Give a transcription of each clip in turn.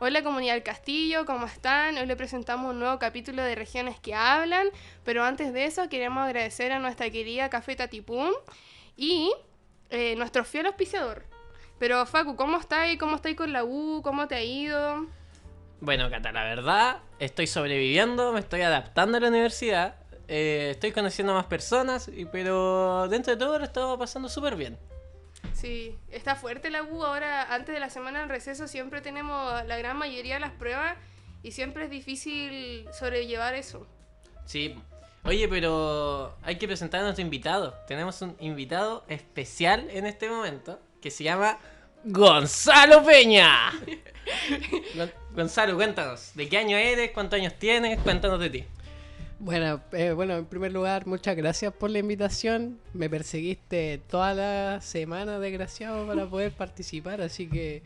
Hola comunidad del Castillo, ¿cómo están? Hoy le presentamos un nuevo capítulo de Regiones que Hablan, pero antes de eso queremos agradecer a nuestra querida Café Tatipum y nuestro fiel auspiciador. Pero Facu, ¿cómo estáis? ¿Cómo estáis con la U? ¿Cómo te ha ido? Bueno, Cata, la verdad, estoy sobreviviendo, me estoy adaptando a la universidad, estoy conociendo a más personas, pero dentro de todo lo estamos pasando súper bien. Sí, está fuerte la U. Ahora, antes de la semana del receso, siempre tenemos la gran mayoría de las pruebas y siempre es difícil sobrellevar eso. Sí. Oye, pero hay que presentar a nuestro invitado. Tenemos un invitado especial en este momento que se llama Gonzalo Peña. Gonzalo, cuéntanos, ¿de qué año eres? ¿Cuántos años tienes? Cuéntanos de ti. Bueno, en primer lugar, muchas gracias por la invitación. Me perseguiste toda la semana, desgraciado, para poder participar, así que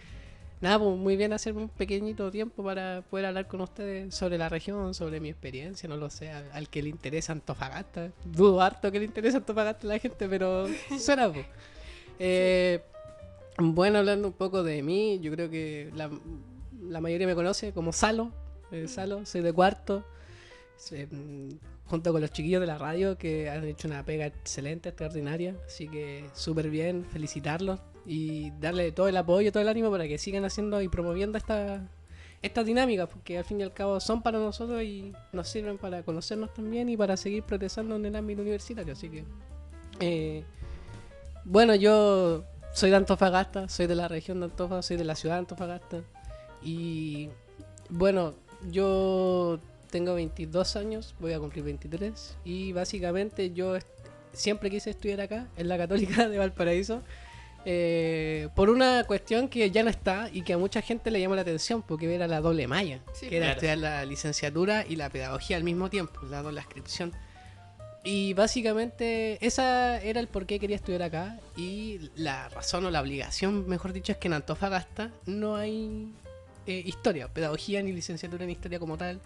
nada, pues muy bien hacer un pequeñito tiempo para poder hablar con ustedes sobre la región, sobre mi experiencia, no lo sé, al que le interesa Antofagasta. Dudo harto que le interesa Antofagasta a la gente, pero suena, pues. Eh, bueno, hablando un poco de mí, yo creo que la mayoría me conoce como Salo. Salo, soy de cuarto. eh, Junto con los chiquillos de la radio que han hecho una pega excelente, extraordinaria, así que súper bien, felicitarlos y darle todo el apoyo, todo el ánimo para que sigan haciendo y promoviendo estas dinámicas, porque al fin y al cabo son para nosotros y nos sirven para conocernos también y para seguir progresando en el ámbito universitario, así que eh, bueno, yo soy de Antofagasta, soy de la región de Antofagasta, soy de la ciudad de Antofagasta y bueno, yo tengo 22 años, voy a cumplir 23 y básicamente siempre quise estudiar acá, en la Católica de Valparaíso, por una cuestión que ya no está y que a mucha gente le llamó la atención, porque era la doble malla, Sí, que era claro. estudiar la licenciatura y la pedagogía al mismo tiempo, la doble inscripción. Y básicamente esa era el por qué quería estudiar acá y la razón o la obligación, mejor dicho, es que en Antofagasta no hay historia, pedagogía ni licenciatura en historia como tal,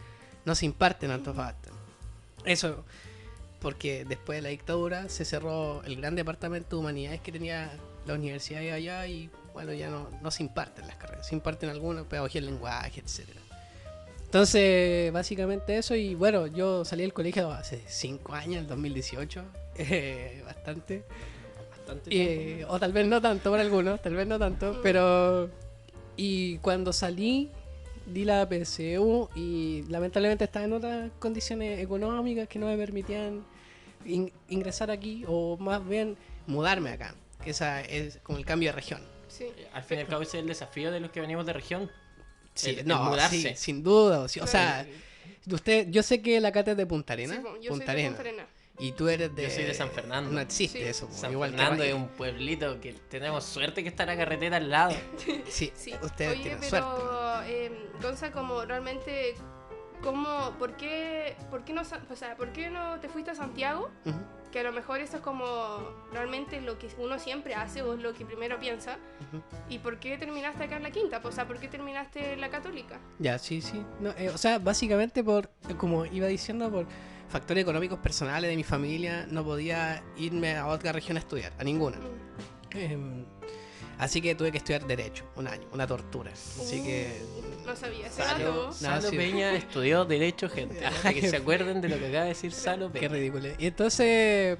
no se imparte en Antofagasta. Eso porque después de la dictadura se cerró el gran departamento de humanidades que tenía la universidad de allá y bueno, ya no se imparten las carreras, se imparten algunas, pedagogía del lenguaje, etcétera. Entonces, básicamente eso. Y bueno, yo salí del colegio hace 5 años, en 2018. Bastante. Bastante tiempo. O tal vez no tanto para algunos, tal vez no tanto. Pero. Y cuando salí, di la PSU y lamentablemente estaba en otras condiciones económicas que no me permitían ingresar aquí o más bien mudarme acá. Que esa es como el cambio de región. sí. Al fin y al cabo ese es el desafío de los que venimos de región. Sí, El no, mudarse. sí, sin duda. O Claro. sea, yo sé que la Cata es de Punta Sí, Arena. po, yo Punta soy de Arena. Punta Arena. Y tú eres de. Yo soy de San Fernando. No existe Sí. eso. San igual Fernando que es un pueblito que tenemos suerte que está la carretera al lado. Sí, Sí. ustedes Oye, tienen suerte. pero Gonza, como realmente, por qué no, o sea, por qué no te fuiste a Santiago? Ujú. Que a lo mejor eso es como realmente lo que uno siempre hace o es lo que primero piensa. Ujú. ¿Y por qué terminaste acá en la quinta? O sea, ¿por qué terminaste en la católica? Ya, sí, sí. No, o sea, básicamente como iba diciendo, por factores económicos personales de mi familia, no podía irme a otra región a estudiar, a ninguna. Mm. Em, Así que tuve que estudiar Derecho, un año, una tortura. Así que. No sabía, ese Salo, dato. Salo sí. Peña estudió Derecho, gente. Para que se acuerden de lo que acaba de decir Salo Peña. Qué ridículo. Y entonces,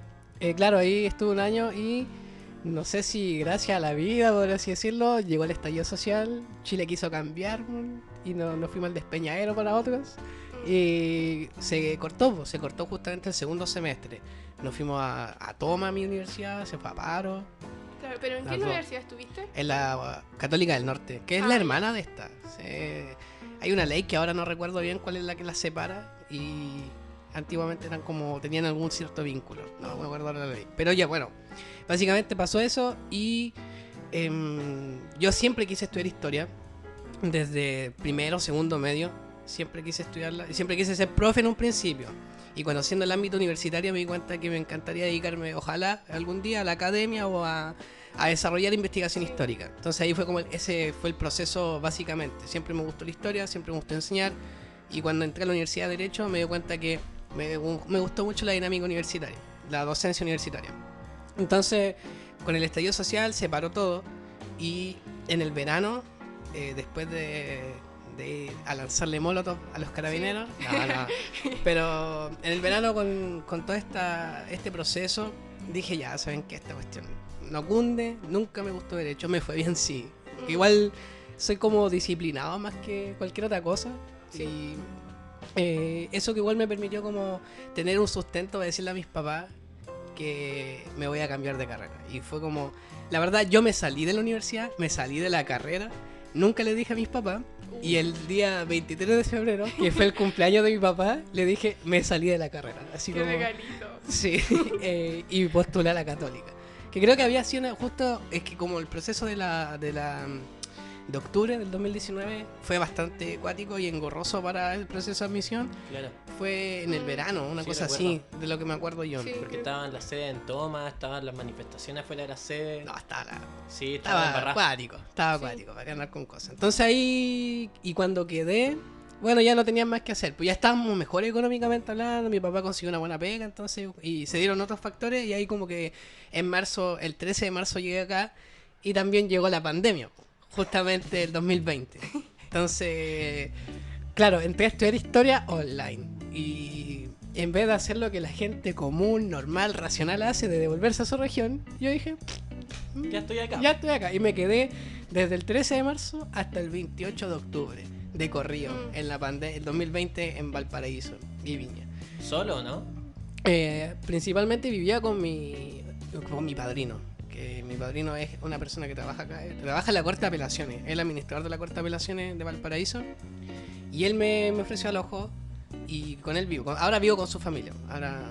claro, ahí estuve un año y no sé si gracias a la vida, por así decirlo, llegó el estallido social, Chile quiso cambiar y nos fuimos al despeñadero para otros. Y se cortó justamente el segundo semestre. Nos fuimos a Toma, mi universidad, se fue a paro, Claro, pero ¿en qué Las dos. universidad estuviste? en la Católica del Norte, que es Ah, la ya. hermana de esta. Hay una ley que ahora no recuerdo bien cuál es la que las separa y antiguamente eran como tenían algún cierto vínculo. No me acuerdo ahora la ley. Pero ya, bueno, básicamente pasó eso y yo siempre quise estudiar historia desde primero, segundo, medio. Siempre quise estudiarla y siempre quise ser profe en un principio. Y conociendo el ámbito universitario me di cuenta que me encantaría dedicarme, ojalá, algún día a la academia o a desarrollar investigación histórica. Entonces ahí fue como ese fue el proceso básicamente. Siempre me gustó la historia, siempre me gustó enseñar. Y cuando entré a la Universidad de Derecho me di cuenta que me gustó mucho la dinámica universitaria, la docencia universitaria. Entonces, con el estallido social se paró todo y en el verano, después a lanzarle molotov a los carabineros. No, no. Pero en el verano con todo este proceso, dije ya, ¿saben qué? Esta cuestión no cunde, nunca me gustó derecho, me fue bien sí. Igual soy como disciplinado más que cualquier otra cosa. Sí. Y eso que igual me permitió como tener un sustento de decirle a mis papás que me voy a cambiar de carrera. Y fue como, la verdad, yo me salí de la universidad, me salí de la carrera, nunca le dije a mis papás. Y el día 23 de febrero, que fue el cumpleaños de mi papá, le dije, me salí de la carrera. Así Qué como, regalito. sí, y postulé a la católica. Que creo que había sido justo, es que como el proceso de octubre del 2019 fue bastante acuático y engorroso para el proceso de admisión. Claro. Fue en el verano, una Sí, cosa recuerdo. así, de lo que me acuerdo yo. Sí. Porque estaban las sedes en toma, estaban las manifestaciones afuera de la sede. No, Sí, estaba embarrado. acuático, estaba Sí. acuático, para que andar con cosas. Entonces ahí, y cuando quedé, bueno, ya no tenían más que hacer, pues ya estábamos mejor económicamente hablando, mi papá consiguió una buena pega, entonces, y se dieron otros factores, y ahí como que en marzo, el 13 de marzo llegué acá, y también llegó la pandemia, justamente el 2020. Entonces, claro, entré a estudiar historia online, y en vez de hacer lo que la gente común, normal, racional hace, de devolverse a su región, yo dije, Ya estoy acá. ya estoy acá. Y me quedé desde el 13 de marzo hasta el 28 de octubre de corrido en la pandemia, el 2020 en Valparaíso y Viña. Solo, ¿no? Principalmente vivía con mi padrino. Que mi padrino es una persona que trabaja acá, trabaja en la Corte de Apelaciones, es el administrador de la Corte de Apelaciones de Valparaíso. Y él me ofreció alojo y con él vivo. Ahora vivo con su familia. Ahora,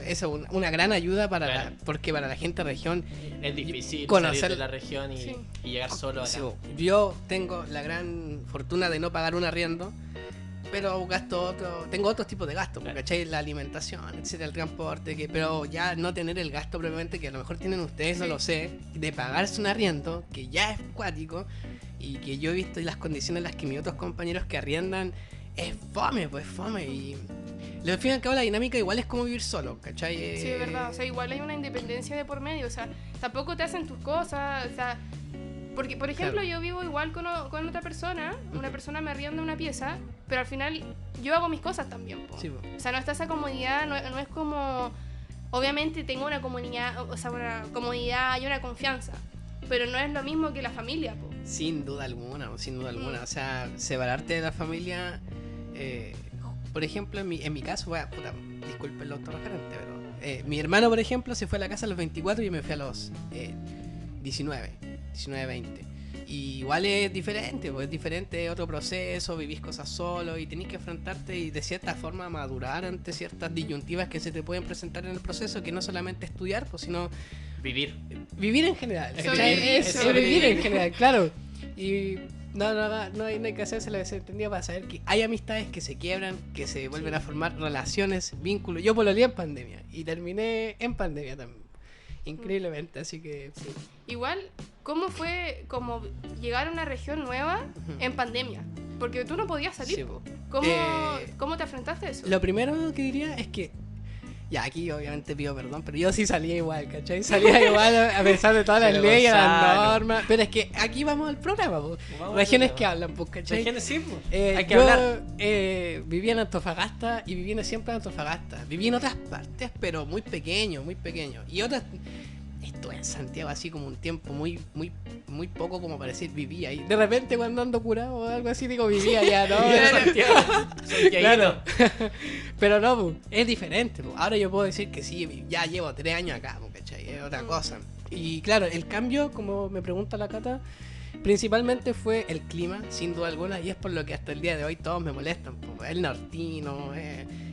eso es una gran ayuda Claro. porque para la gente de región. Es difícil Conocer- salir de la región y, Sí. y llegar solo acá. Sí, yo tengo la gran fortuna de no pagar un arriendo, pero tengo otros tipos de gastos, Claro. ¿cachai? La alimentación, etcétera, el transporte, pero ya no tener el gasto probablemente que a lo mejor tienen ustedes, no Sí. lo sé, de pagarse un arriendo, que ya es cuático, y que yo he visto y las condiciones en las que mis otros compañeros que arriendan, es fome, pues fome, y al fin y al cabo la dinámica igual es como vivir solo, ¿cachai? Sí, es verdad. O sea, igual hay una independencia de por medio. O sea, tampoco te hacen tus cosas. O sea, porque, por ejemplo, Claro. yo vivo igual con otra persona. Una persona me arrienda una pieza, pero al final yo hago mis cosas también. Po. Sí, po. O sea, no está esa comodidad, no es como... Obviamente tengo una comunidad, o sea, una comodidad y una confianza, pero no es lo mismo que la familia, po. Sin duda alguna, sin duda alguna. O sea, separarte de la familia, por ejemplo, en mi caso, puta, disculpen lo autorreferente, pero mi hermano, por ejemplo, se fue a la casa a los 24 y yo me fui a los 19, 20. Y igual es diferente, pues es diferente, es otro proceso, vivís cosas solo y tenés que enfrentarte y de cierta forma madurar ante ciertas disyuntivas que se te pueden presentar en el proceso, que no solamente estudiar, pues sino Vivir. vivir en general. Es ¿cachai? vivir, Es es sobrevivir sobrevivir. en general, claro. Y no hay que hacerse la desentendida para saber que hay amistades que se quiebran, que se vuelven a formar relaciones, vínculos. Yo pololeé en pandemia y terminé en pandemia también. Increíblemente, así que sí. Igual, ¿cómo fue como llegar a una región nueva en pandemia? Porque tú no podías salir. Sí, po. po. ¿Cómo te enfrentaste a eso? Lo primero que diría es que, ya aquí obviamente pido perdón, pero yo sí salía igual, ¿cachai? Salía igual a pesar de todas las Pero leyes, las Gonzalo. normas. Pero es que aquí vamos al programa, po. Vamos al Regiones programa. que hablan, pues, ¿cachai? Regiones sí, pues. Hay que yo, hablar. Vivía en Antofagasta y viví siempre en Antofagasta. Viví en otras partes, pero muy pequeño, muy pequeño. Y otras, estuve en Santiago así como un tiempo muy poco como para decir vivía ahí. De repente cuando ando curado o algo así digo vivía ya, ¿no? Vive en Santiago. Claro. Pero no, pu, es diferente. Pu. Ahora yo puedo decir que sí, ya llevo 3 años acá, pu, ¿cachai? Es otra cosa. Y claro, el cambio, como me pregunta la Cata, principalmente fue el clima, sin duda alguna, y es por lo que hasta el día de hoy todos me molestan. Pu. El nortino,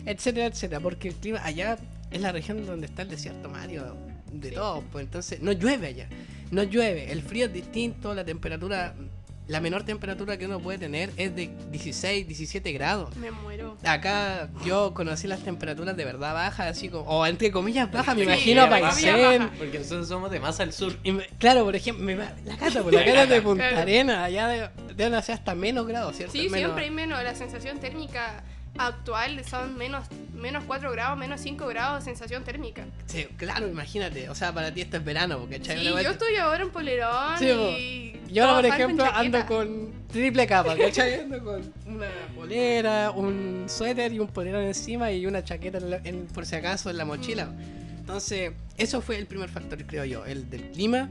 etcétera, etcétera. Porque el clima allá es la región donde está el desierto Mario de Sí. todos, pues entonces no llueve allá. No llueve, el frío es distinto, la temperatura, la menor temperatura que uno puede tener es de 16, 17 grados. Me muero. Acá yo conocí las temperaturas de verdad bajas, así como, o entre comillas bajas, me Sí, imagino a entre comillas Paisén. bajas. Porque nosotros somos de más al sur. Claro, por ejemplo, la Cata, pues, la Cata es de Punta Claro. Arenas, allá deben hacer hasta menos grados, ¿cierto? Sí, Menos. siempre hay menos. La sensación térmica actual son menos 4 grados, menos 5 grados de sensación térmica. Sí, claro, imagínate, o sea, para ti esto es verano, porque Sí, yo estoy ahora en polerón Sí, y Yo ahora, por Todos van con ejemplo, ando chaqueta. con triple capa, ¿cachai? Ando con una polera, un suéter y un polerón encima y una chaqueta por si acaso en la mochila. Entonces, eso fue el primer factor, creo yo, el del clima.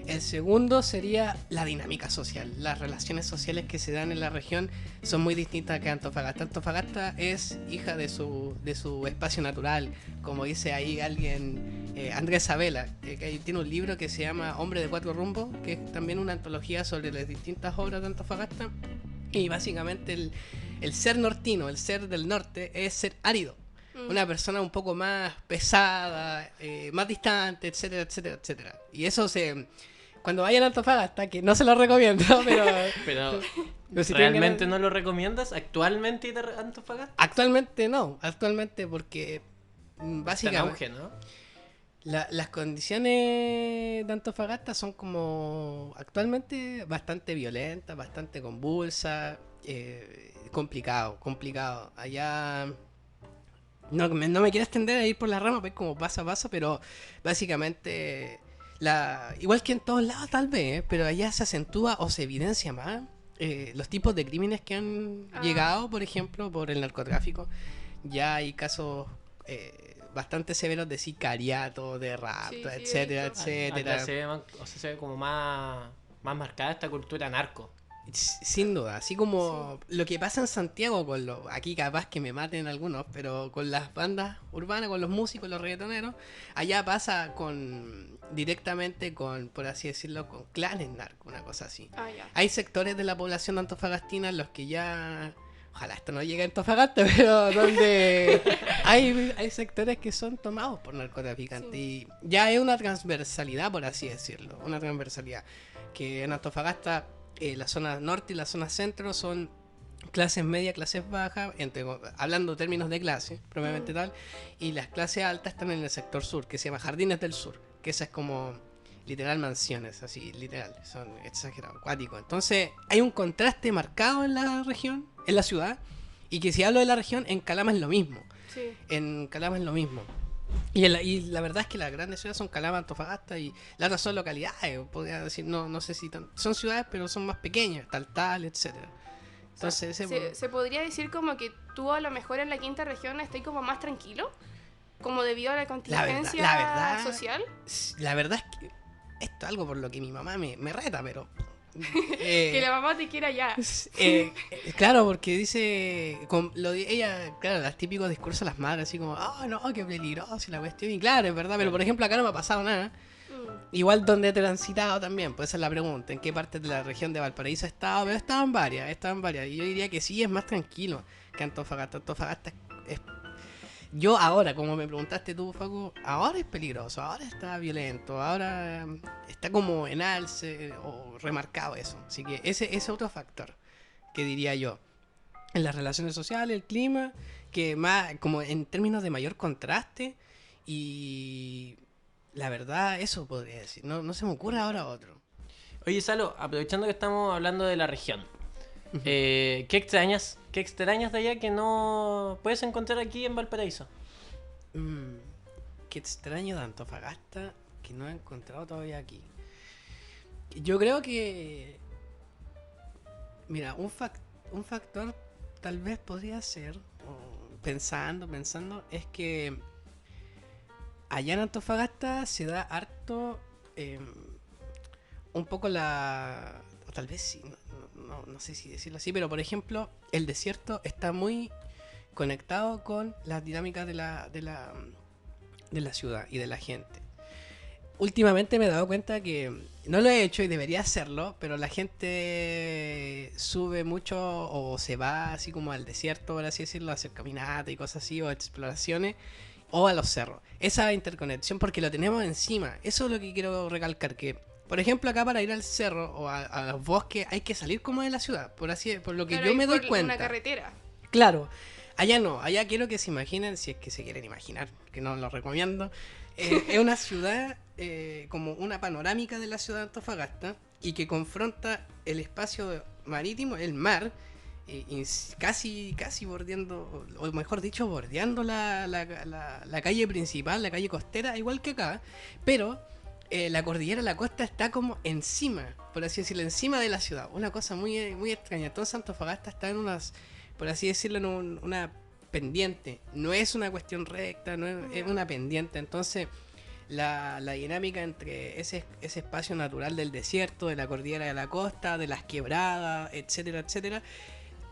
El segundo sería la dinámica social. Las relaciones sociales que se dan en la región son muy distintas que Antofagasta. Antofagasta es hija de su espacio natural, como dice ahí alguien, Andrés Sabela, que tiene un libro que se llama Hombre de Cuatro Rumbos, que es también una antología sobre las distintas obras de Antofagasta. Y básicamente el ser nortino, el ser del norte, es ser árido. Una persona un poco más pesada, más distante, etcétera, etcétera, etcétera. Y eso cuando vayan a Antofagasta, que no se lo recomiendo, Pero, pero si ¿realmente tienen no lo recomiendas actualmente ir a Antofagasta? Actualmente no, actualmente porque Está en básicamente auge, ¿no? las condiciones de Antofagasta son como actualmente bastante violentas, bastante convulsas, complicado. Allá no me quiero extender a ir por la rama, pues como paso a paso, pero básicamente igual que en todos lados tal vez, pero allá se acentúa o se evidencia más los tipos de crímenes que han llegado, por ejemplo, por el narcotráfico. Ya hay casos bastante severos de sicariato, de rapto, Sí, he etcétera, visto. etcétera. Se ve como más marcada esta cultura narco. Sin duda, así como lo que pasa en Santiago con aquí capaz que me maten algunos, pero con las bandas urbanas, con los músicos, los reggaetoneros, allá pasa directamente con, por así decirlo, con clanes narcos, una cosa así. Ah, ya. Hay sectores de la población antofagastina en los que ya, ojalá esto no llegue a Antofagasta, pero donde hay sectores que son tomados por narcotraficantes y ya hay una transversalidad, por así decirlo, una transversalidad que en Antofagasta la zona norte y la zona centro son clases media, clases bajas, hablando en términos de clase, probablemente tal, y las clases altas están en el sector sur, que se llama Jardines del Sur, que esa es como literal mansiones, así, literal, son exagerados, acuáticos. Entonces, hay un contraste marcado en la región, en la ciudad, y que si hablo de la región, en Calama es lo mismo. Sí. En Calama es lo mismo. Y la verdad es que las grandes ciudades son Calama, Antofagasta y las otras son localidades, podría decir, no sé si son ciudades, pero son más pequeñas, tal, etcétera. Entonces, Se podría decir como que tú a lo mejor en la quinta región estás como más tranquilo, como debido a la contingencia la verdad, social. La verdad es que esto es algo por lo que mi mamá me reta, pero Que la mamá te quiera ya. claro, porque dice ella, claro, los típicos discursos de las madres, así como, no, qué peligroso y la cuestión, y claro, es verdad, pero por ejemplo acá no me ha pasado nada. Igual donde he transitado también, pues esa es la pregunta, ¿en qué parte de la región de Valparaíso he estado? Pero estaban varias, y yo diría que sí, es más tranquilo que Antofagasta. Antofagasta es yo ahora, como me preguntaste tú, Facu, ahora es peligroso, ahora está violento, ahora está como en alce o remarcado eso. Así que ese es otro factor que diría yo. En las relaciones sociales, el clima, que más como en términos de mayor contraste y la verdad eso podría decir. No se me ocurre ahora otro. Oye, Salo, aprovechando que estamos hablando de la región, ¿qué extrañas de allá que no puedes encontrar aquí en Valparaíso? Qué extraño de Antofagasta que no he encontrado todavía aquí. Yo creo que, mira, un factor tal vez podría ser, pensando, es que allá en Antofagasta se da harto un poco o tal vez sí, no sé si decirlo así, pero por ejemplo, el desierto está muy conectado con las dinámicas de la ciudad y de la gente. Últimamente me he dado cuenta que no lo he hecho y debería hacerlo, pero la gente sube mucho o se va así como al desierto, por así decirlo, a hacer caminata y cosas así, o exploraciones, o a los cerros. Esa interconexión, porque lo tenemos encima. Eso es lo que quiero recalcar, que por ejemplo acá para ir al cerro o a los bosques hay que salir como de la ciudad, por lo que Claro, yo ir me doy por cuenta. una carretera. Claro, allá no, allá quiero que se imaginen, si es que se quieren imaginar, que no lo recomiendo. Es una ciudad como una panorámica de la ciudad de Antofagasta y que confronta el espacio marítimo, el mar, y casi bordeando, o mejor dicho, bordeando la calle principal, la calle costera, igual que acá, pero la cordillera de la costa está como encima, por así decirlo, encima de la ciudad. Una cosa muy extraña. Todo Antofagasta está en unas, por así decirlo, en una pendiente. No es una cuestión recta, no es una pendiente. Entonces, la dinámica entre ese espacio natural del desierto, de la cordillera de la costa, de las quebradas, etcétera, etcétera,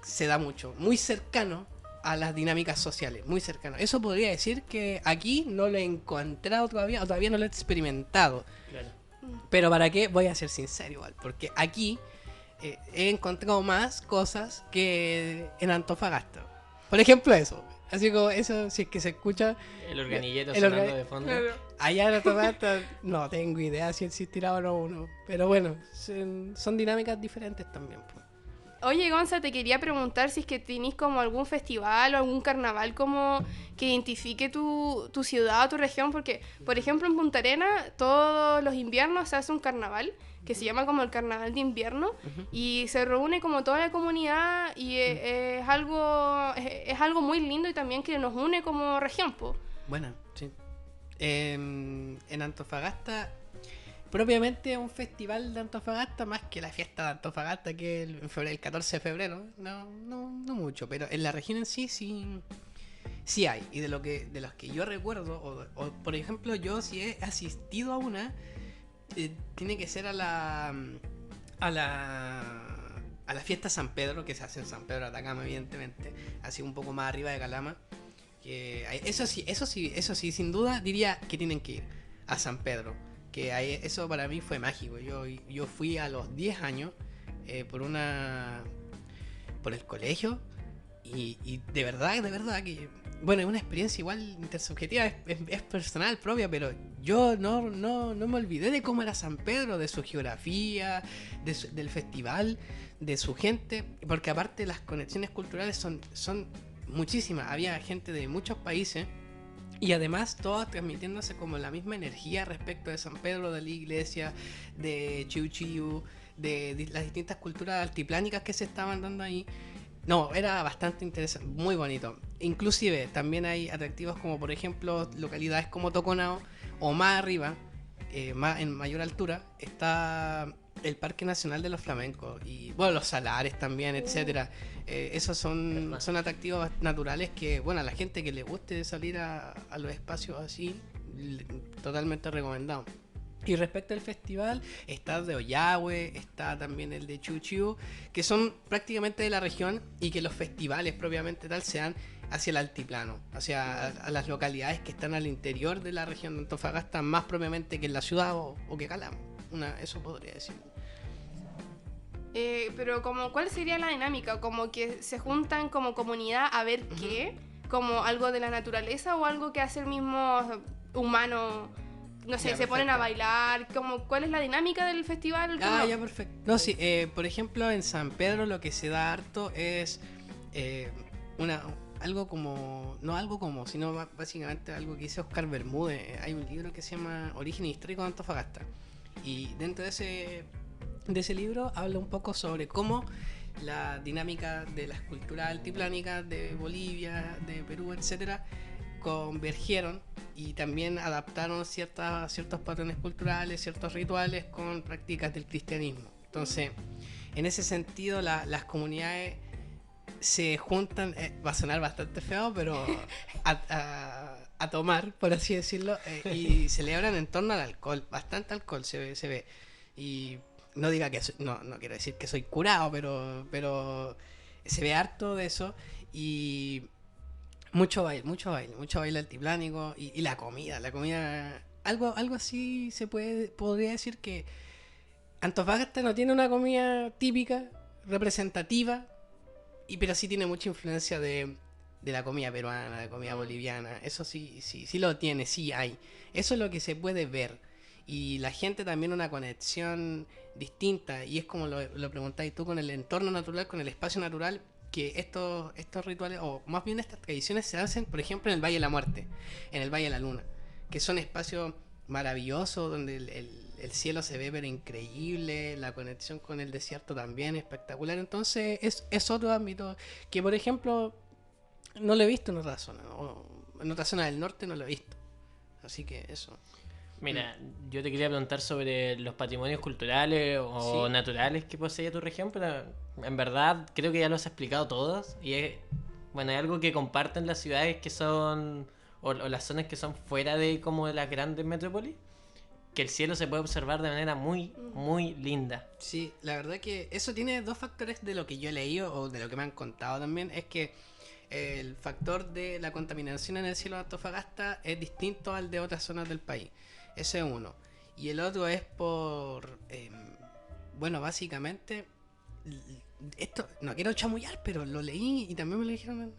se da mucho. Muy cercano a las dinámicas sociales, muy cercano. Eso podría decir que aquí no lo he encontrado todavía, o todavía no lo he experimentado. Claro. Pero ¿para qué? Voy a ser sincero igual, porque aquí he encontrado más cosas que en Antofagasta. Por ejemplo eso. Así como eso, si es que se escucha... El organillero el sonando de fondo. Claro. Allá en Antofagasta no tengo idea si existirá o no uno. Pero bueno, son dinámicas diferentes también. Pues. Oye, Gonza, te quería preguntar si es que tenéis como algún festival o algún carnaval como que identifique tu ciudad o tu región, porque, por ejemplo, en Punta Arenas todos los inviernos se hace un carnaval que se llama como el Carnaval de Invierno y se reúne como toda la comunidad y es algo muy lindo y también que nos une como región, po. Bueno, sí. En Antofagasta, propiamente un festival de Antofagasta, más que la fiesta de Antofagasta, que es el 14 de febrero, no mucho, pero en la región en sí, sí hay. Y de los que yo recuerdo, o por ejemplo, yo sí he asistido a una, tiene que ser a la fiesta San Pedro, que se hace en San Pedro de Atacama, evidentemente, así un poco más arriba de Calama. Que eso sí, sin duda diría que tienen que ir a San Pedro. Que eso para mí fue mágico. Yo fui a los 10 años por el colegio y de verdad que, bueno, es una experiencia igual intersubjetiva, es personal, propia, pero yo no me olvidé de cómo era San Pedro, de su geografía, del festival, de su gente, porque aparte las conexiones culturales son muchísimas. Había gente de muchos países y además todas transmitiéndose como la misma energía respecto de San Pedro, de la iglesia, de Chiu Chiu, de las distintas culturas altiplánicas que se estaban dando ahí. No, era bastante interesante, muy bonito. Inclusive también hay atractivos como por ejemplo localidades como Toconao o más arriba, en mayor altura, está el Parque Nacional de los Flamencos y bueno, los salares también, etcétera. Esos son atractivos naturales que, bueno, a la gente que le guste salir a los espacios así, totalmente recomendado. Y respecto al festival, está el de Ollagüe, está también el de Chuchiu, que son prácticamente de la región y que los festivales propiamente tal se dan hacia el altiplano, hacia a las localidades que están al interior de la región de Antofagasta, más propiamente que en la ciudad o que Calama. Eso podría decir. Pero como, ¿cuál sería la dinámica? ¿Como que se juntan como comunidad a ver qué? ¿Como algo de la naturaleza o algo que hace el mismo humano? No sé, Ya, se ponen perfecto. a bailar. Como, ¿cuál es la dinámica del festival? Ah, ya, perfecto. No, sí, por ejemplo, en San Pedro lo que se da harto es algo como, no algo como, sino básicamente algo que dice Oscar Bermúdez. Hay un libro que se llama Origen Histórico de Antofagasta. Y dentro de ese libro habla un poco sobre cómo la dinámica de las culturas altiplánicas de Bolivia, de Perú, etcétera, convergieron y también adaptaron ciertos patrones culturales, ciertos rituales con prácticas del cristianismo. Entonces, en ese sentido, las comunidades se juntan, va a sonar bastante feo, pero a tomar, por así decirlo, y celebran en torno al alcohol, bastante alcohol se ve. Y no diga que no quiero decir que soy curado, pero se ve harto de eso y mucho baile altiplánico y la comida, algo así podría decir que Antofagasta no tiene una comida típica, representativa, pero sí tiene mucha influencia de la comida peruana, de la comida boliviana. Eso sí lo tiene, sí hay. Eso es lo que se puede ver. Y la gente también una conexión distinta. Y es como lo preguntáis tú con el entorno natural, con el espacio natural, que estos rituales, o más bien estas tradiciones se hacen, por ejemplo, en el Valle de la Muerte, en el Valle de la Luna, que son espacios maravillosos donde el cielo se ve pero increíble, la conexión con el desierto también espectacular. Entonces es otro ámbito que, por ejemplo, no lo he visto en otra zona, o en otra zona del norte no lo he visto. Así que eso. Mira, yo te quería preguntar sobre los patrimonios culturales o Sí. naturales que posee tu región, pero en verdad creo que ya los has explicado todos. Y es, bueno, hay algo que comparten las ciudades que son, o las zonas que son fuera de como de las grandes metrópolis, que el cielo se puede observar de manera muy, muy linda. Sí, la verdad que eso tiene dos factores de lo que yo he leído o de lo que me han contado también. Es que el factor de la contaminación en el cielo de Antofagasta es distinto al de otras zonas del país. Ese es uno. Y el otro es por, bueno, básicamente, esto no quiero chamullar, pero lo leí y también me lo dijeron.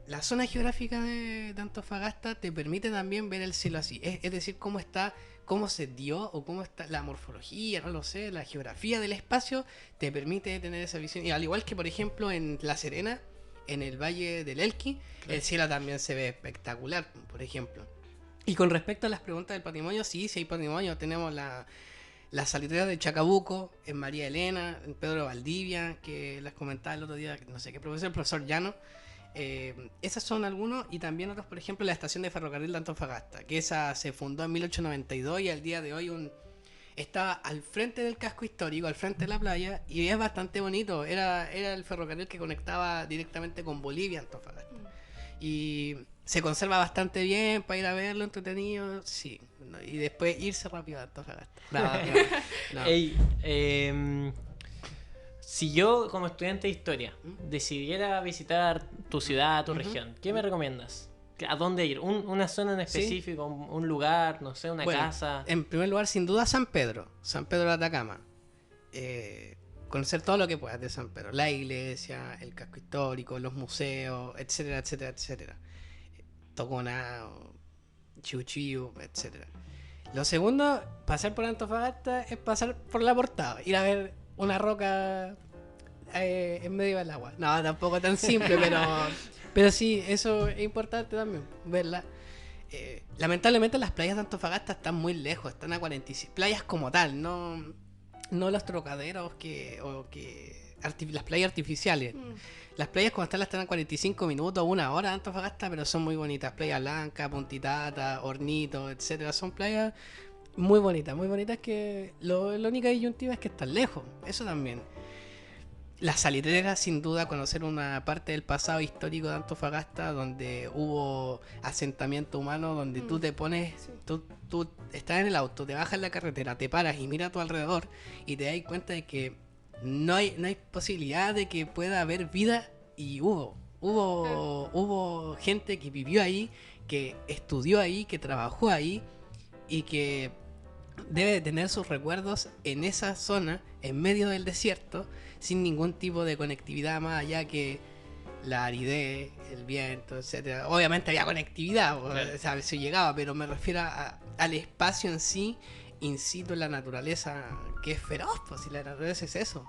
La zona geográfica de Antofagasta te permite también ver el cielo así. Es decir, cómo está, cómo se dio o cómo está la morfología, no lo sé, la geografía del espacio te permite tener esa visión. Y al igual que, por ejemplo, en La Serena, en el Valle del Elqui, el cielo también se ve espectacular, por ejemplo. Y con respecto a las preguntas del patrimonio, sí hay patrimonio. Tenemos las salitreras de Chacabuco, en María Elena, en Pedro Valdivia, que las comentaba el otro día, no sé qué profesor, el profesor Llano. Esas son algunos, y también otros, por ejemplo, la estación de ferrocarril de Antofagasta, que esa se fundó en 1892 y al día de hoy está al frente del casco histórico, al frente de la playa, y es bastante bonito. Era el ferrocarril que conectaba directamente con Bolivia, Antofagasta. Y se conserva bastante bien para ir a verlo, entretenido, sí. Y después irse rápido a Antofagasta. No. Ey, si yo como estudiante de historia decidiera visitar tu ciudad, tu región, ¿qué me recomiendas? ¿A dónde ir? ¿Una zona en Sí. específico? ¿Un lugar? No sé, una Bueno, casa? En primer lugar, sin duda, San Pedro de Atacama. Conocer todo lo que puedas de San Pedro. La iglesia, el casco histórico, los museos, etcétera, etcétera, etcétera. Toconao, Chiu Chiu, etcétera. Lo segundo, pasar por Antofagasta es pasar por la Portada. Ir a ver una roca en medio del agua. No, tampoco tan simple, pero sí, eso es importante también, verla. Lamentablemente las playas de Antofagasta están muy lejos, están a 45 playas como tal, no los trocaderos las playas artificiales. Las playas como están a 45 minutos, una hora de Antofagasta, pero son muy bonitas. Playa Blanca, Puntitata, Hornito, etcétera. Son playas muy bonitas que la única disyuntiva es que están lejos. Eso también. Las salitreras, sin duda, conocer una parte del pasado histórico de Antofagasta donde hubo asentamiento humano, donde tú te pones, Sí. tú estás en el auto, te bajas en la carretera, te paras y miras a tu alrededor y te das cuenta de que no hay posibilidad de que pueda haber vida, y hubo gente que vivió ahí, que estudió ahí, que trabajó ahí y que debe de tener sus recuerdos en esa zona, en medio del desierto, sin ningún tipo de conectividad más allá que la aridez, el viento, etcétera. Obviamente había conectividad, Claro. o sea, se llegaba, pero me refiero al espacio en sí, in situ en la naturaleza, que es feroz, pues si la naturaleza es eso,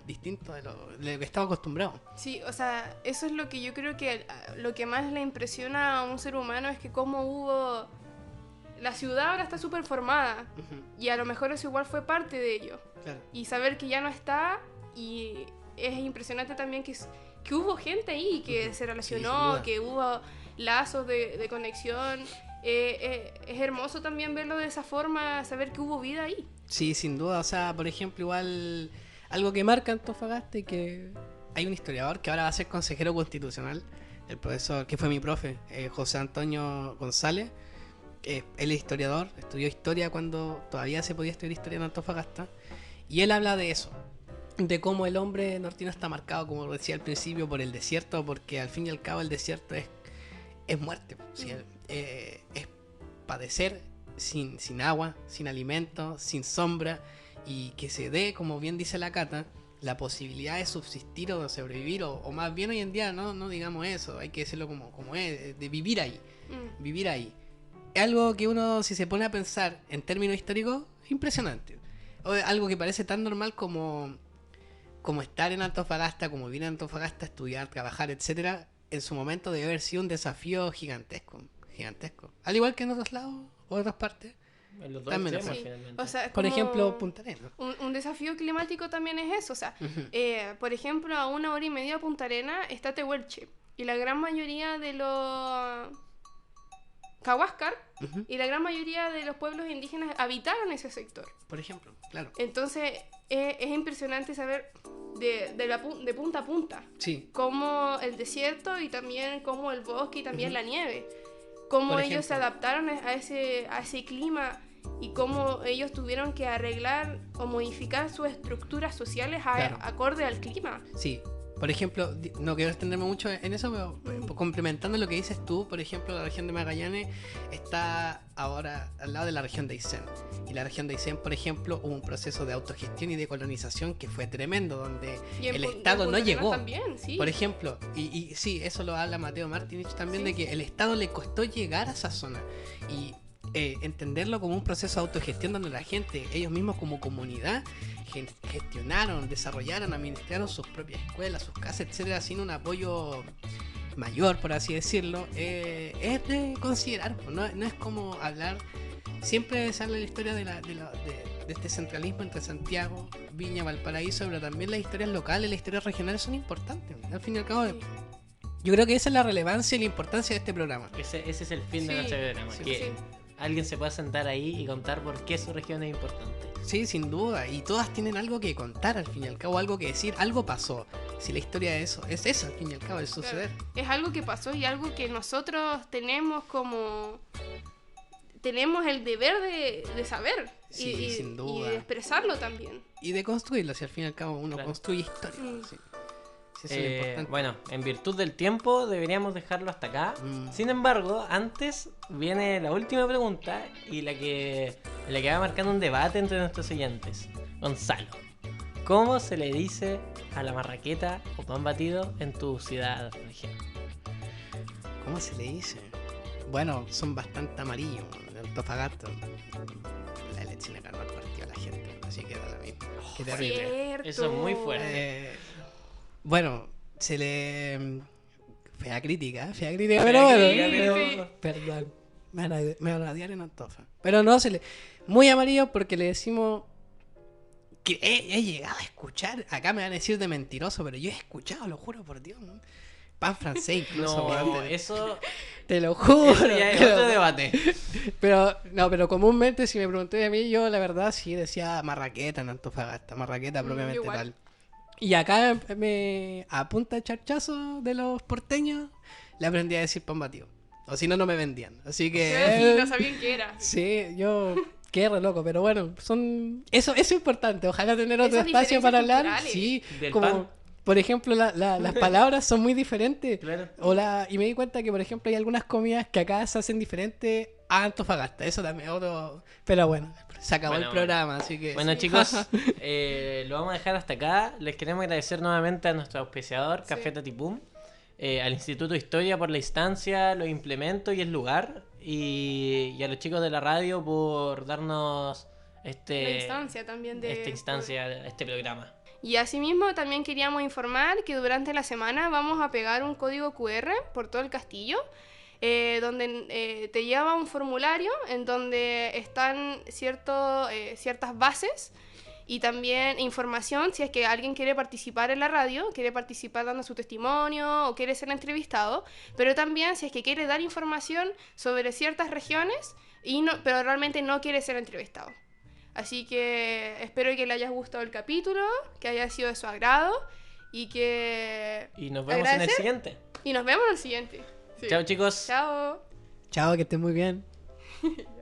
distinto de lo que estamos acostumbrados. Sí, o sea, eso es lo que yo creo que lo que más le impresiona a un ser humano es que cómo hubo... La ciudad ahora está súper formada y a lo mejor eso igual fue parte de ello. Claro. Y saber que ya no está, y es impresionante también que hubo gente ahí que se relacionó, duda. que hubo lazos de conexión. Es hermoso también verlo de esa forma, saber que hubo vida ahí. Sí, sin duda. O sea, por ejemplo, igual algo que marca Antofagasta y que hay un historiador que ahora va a ser consejero constitucional, el profesor que fue mi profe, José Antonio González. Él es historiador, estudió historia cuando todavía se podía estudiar historia en Antofagasta, y él habla de eso, de cómo el hombre nortino está marcado, como decía al principio, por el desierto, porque al fin y al cabo el desierto es muerte, ¿sí? Es padecer sin agua, sin alimento, sin sombra, y que se dé, como bien dice la Cata, la posibilidad de subsistir o de sobrevivir, o más bien hoy en día no digamos eso, hay que decirlo como es, de vivir ahí, vivir ahí. Es algo que uno, si se pone a pensar en términos históricos, es impresionante. O algo que parece tan normal como estar en Antofagasta, como vivir en Antofagasta, estudiar, trabajar, etcétera, en su momento debe haber sido un desafío gigantesco. Al igual que en otros lados o otras partes. En los dos También, extremos, Sí. finalmente. O sea, es Por como ejemplo, Punta Arenas. un desafío climático también es eso. O sea, Ujú. por ejemplo, a 1 hora y media de Punta Arenas está Tehuelche. Y la gran mayoría de los Cahuáscar, Ujú. y la gran mayoría de los pueblos indígenas habitaron ese sector. Por ejemplo, claro. Entonces es impresionante saber de punta a punta Sí, cómo el desierto y también cómo el bosque y también Ujú. la nieve, cómo Por ellos se ejemplo. adaptaron a ese clima y cómo ellos tuvieron que arreglar o modificar sus estructuras sociales Claro. acorde al clima. sí. Por ejemplo, no quiero extenderme mucho en eso, pero complementando lo que dices tú, por ejemplo, la región de Magallanes está ahora al lado de la región de Aysén. Y la región de Aysén, por ejemplo, hubo un proceso de autogestión y de colonización que fue tremendo, donde Y en el Pu- Estado en no Punta Arenas llegó. también, sí. Por ejemplo, y sí, eso lo habla Mateo Martinich también, Sí. de que el Estado le costó llegar a esa zona. Y entenderlo como un proceso de autogestión donde la gente, ellos mismos como comunidad, gestionaron, desarrollaron, administraron sus propias escuelas, sus casas, etcétera, sin un apoyo mayor, por así decirlo, es de considerar. No es como hablar. Siempre sale la historia de este centralismo entre Santiago, Viña, Valparaíso, pero también las historias locales, las historias regionales son importantes. Al fin y al cabo, Sí. yo creo que esa es la relevancia y la importancia de este programa. Ese es el fin de Sí, nuestro programa. sí, Que sí. alguien se pueda sentar ahí y contar por qué su región es importante. Sí, sin duda. Y todas tienen algo que contar al fin y al cabo, algo que decir, algo pasó. Si la historia de eso es eso, al fin y al cabo, es suceder. Es algo que pasó y algo que nosotros tenemos como... Tenemos el deber de saber Sí, sin duda. y de expresarlo también. Y de construirlo, si al fin y al cabo uno Claro. construye historia. Mm. Sí. Sí, eso es lo importante. Bueno, en virtud del tiempo deberíamos dejarlo hasta acá. Mm. Sin embargo, antes viene la última pregunta y la que va marcando un debate entre nuestros oyentes. Gonzalo, ¿cómo se le dice a la marraqueta o pan batido en tu ciudad, región? ¿Cómo se le dice? Bueno, son bastante amarillos. En Antofagasta, la elección ganó el partido a la gente, así que da lo mismo. Qué terrible. Cierto. Eso es muy fuerte. Bueno, se le. Fea crítica, pero Fea bueno. crítica, pero- Perdón. Me van a odiar en Antofa. Pero no, se le. Muy amarillo porque le decimos. Que he llegado a escuchar. Acá me van a decir de mentiroso, pero yo he escuchado, lo juro por Dios. ¿no? Pan francés incluso. No, weón, eso te lo juro. ya es te lo otro juro. debate. Pero comúnmente si me pregunté a mí, yo la verdad sí decía marraqueta en Antofagasta, marraqueta propiamente igual. tal. Y acá a punta de charchazo de los porteños le aprendí a decir pan batido. O si no, no me vendían. Así Sí, que... no sabían qué era. Sí, yo quedé re loco, pero bueno, eso es importante. Ojalá tener otro Esas espacio diferencias para hablar. culturales. Sí, Del como pan. por ejemplo las palabras son muy diferentes. Claro. Y me di cuenta que por ejemplo hay algunas comidas que acá se hacen diferentes a Antofagasta. Eso también es otro. Pero bueno, se acabó Bueno, el programa, así que. Bueno, Sí. chicos, lo vamos a dejar hasta acá. Les queremos agradecer nuevamente a nuestro auspiciador, Sí. Café Tatipum, al Instituto de Historia por la instancia, los implementos y el lugar, y a los chicos de la radio por darnos La este instancia también de... esta instancia, este programa. Y asimismo también queríamos informar que durante la semana vamos a pegar un código QR por todo el castillo, donde te lleva un formulario en donde están ciertas bases y también información si es que alguien quiere participar en la radio, quiere participar dando su testimonio o quiere ser entrevistado, pero también si es que quiere dar información sobre ciertas regiones, pero realmente no quiere ser entrevistado. Así que espero que le haya gustado el capítulo, que haya sido de su agrado y que... Y nos vemos en el Agradecer. siguiente. Y nos vemos en el siguiente. Sí. Chao, chicos. Chao. Chao, que estén muy bien. Ya.